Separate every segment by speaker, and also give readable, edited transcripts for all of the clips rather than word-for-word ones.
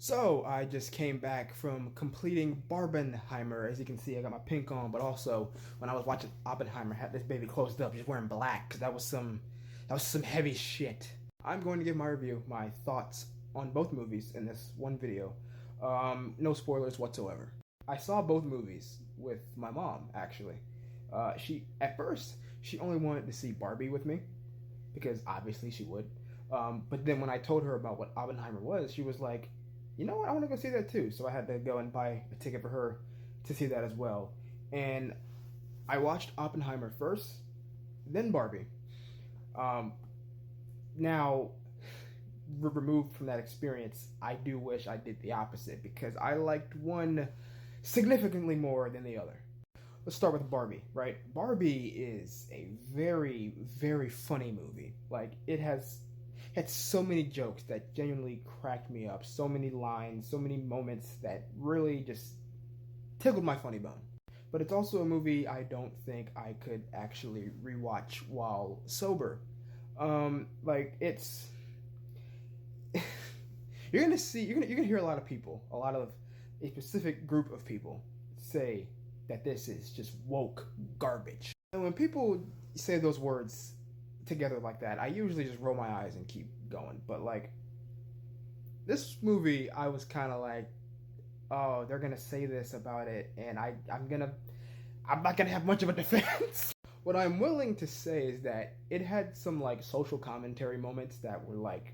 Speaker 1: So I just came back from completing Barbenheimer. As you can see, I got my pink on, but also when I was watching Oppenheimer, I had this baby closed up, just wearing black, because that was some heavy shit. I'm going to give my review, my thoughts on both movies in this one video. No spoilers whatsoever. I saw both movies with my mom actually. She at first she only wanted to see Barbie with me because obviously she would. But then when I told her about what Oppenheimer was, she was like, you know what, I want to go see that too. So I had to go and buy a ticket for her to see that as well. And I watched Oppenheimer first, then Barbie. Um, Now, removed from that experience, I do wish I did the opposite because I liked one significantly more than the other. Let's start with Barbie, right? Barbie is a very, very funny movie. Like, it has had so many jokes that genuinely cracked me up, so many lines, so many moments that really just tickled my funny bone. But it's also a movie I don't think I could actually rewatch while sober. Like it's you're gonna hear a lot of people, a lot of a specific group of people say that this is just woke garbage. And when people say those words together like that, I usually just roll my eyes and keep going. But like this movie, I was kind of like, oh, they're gonna say this about it, and I'm not gonna have much of a defense. What I'm willing to say is that it had some like social commentary moments that were like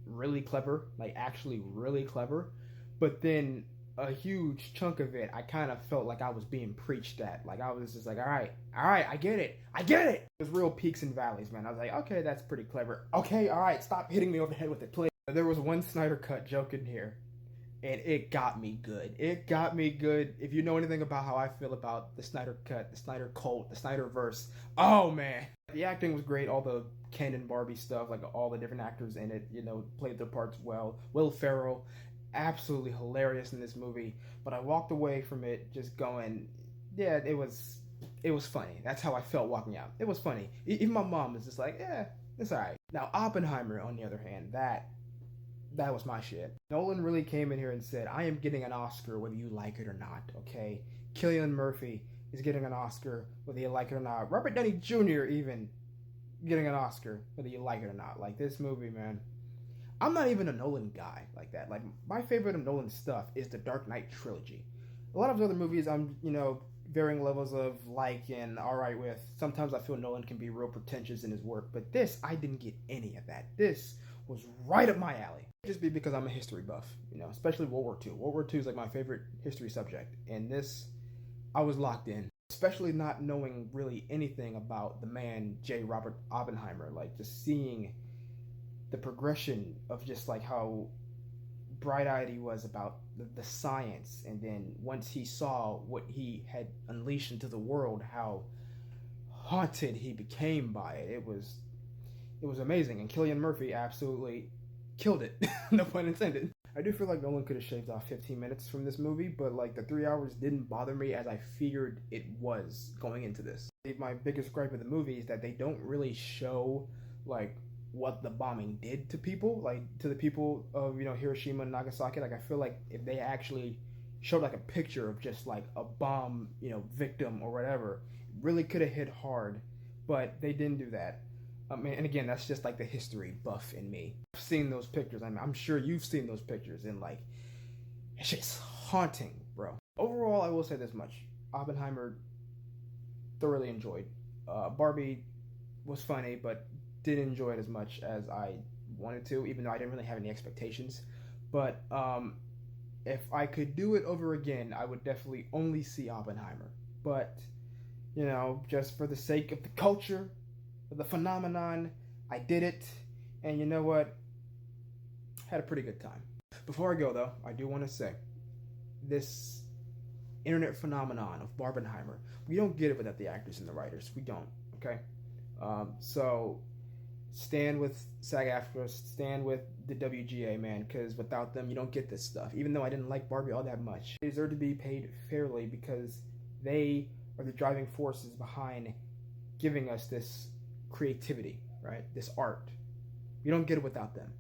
Speaker 1: really clever, like actually really clever. But then a huge chunk of it, I kind of felt like I was being preached at. Like I was just like, all right, I get it, I get it. There's real peaks and valleys, man. I was like, okay, that's pretty clever. Okay, all right, stop hitting me over the head with it, please. There was one Snyder cut joke in here and it got me good. It got me good. If you know anything about how I feel about the Snyder Cut, the Snyder Cult, the Snyder Verse, oh man, the acting was great. All the Ken and Barbie stuff, like all the different actors in it, played their parts well. Will Ferrell, absolutely hilarious in this movie. But I walked away from it just going, yeah, it was funny. That's how I felt walking out. It was funny. Even my mom was just like, yeah, it's alright. Now Oppenheimer, on the other hand, that was my shit. Nolan really came in here and said, I am getting an Oscar whether you like it or not, okay? Cillian Murphy is getting an Oscar whether you like it or not. Robert Downey Jr. even getting an Oscar whether you like it or not. Like, this movie, man. I'm not even a Nolan guy like that. Like, my favorite of Nolan's stuff is the Dark Knight trilogy. A lot of his other movies I'm, varying levels of like and alright with. Sometimes I feel Nolan can be real pretentious in his work, but this, I didn't get any of that. This was right up my alley. Just be because I'm a history buff, especially World War II. World War II is like my favorite history subject, and this, I was locked in. Especially not knowing really anything about the man J. Robert Oppenheimer, like just seeing the progression of just like how bright-eyed he was about the science, and then once he saw what he had unleashed into the world, how haunted he became by it. It was amazing, and Cillian Murphy absolutely killed it. No pun intended. I do feel like Nolan could have shaved off 15 minutes from this movie, but like the 3 hours didn't bother me as I figured it was going into this. My biggest gripe with the movie is that they don't really show like what the bombing did to people, like to the people of Hiroshima and Nagasaki. Like I feel like if they actually showed like a picture of just like a bomb victim or whatever, it really could have hit hard, but they didn't do that. And again, that's just like the history buff in me. I've seen those pictures. I'm sure you've seen those pictures, and like, it's just haunting, bro. Overall, I will say this much: Oppenheimer, thoroughly enjoyed. Barbie was funny, but didn't enjoy it as much as I wanted to, even though I didn't really have any expectations. But if I could do it over again, I would definitely only see Oppenheimer. But just for the sake of the culture, the phenomenon, I did it, and you know what? Had a pretty good time. Before I go though, I do want to say this internet phenomenon of Barbenheimer, we don't get it without the actors and the writers. We don't, okay? So stand with SAG-AFTRA, stand with the WGA, man, because without them, you don't get this stuff. Even though I didn't like Barbie all that much, they deserve to be paid fairly because they are the driving forces behind giving us this creativity, right? This art. We don't get it without them.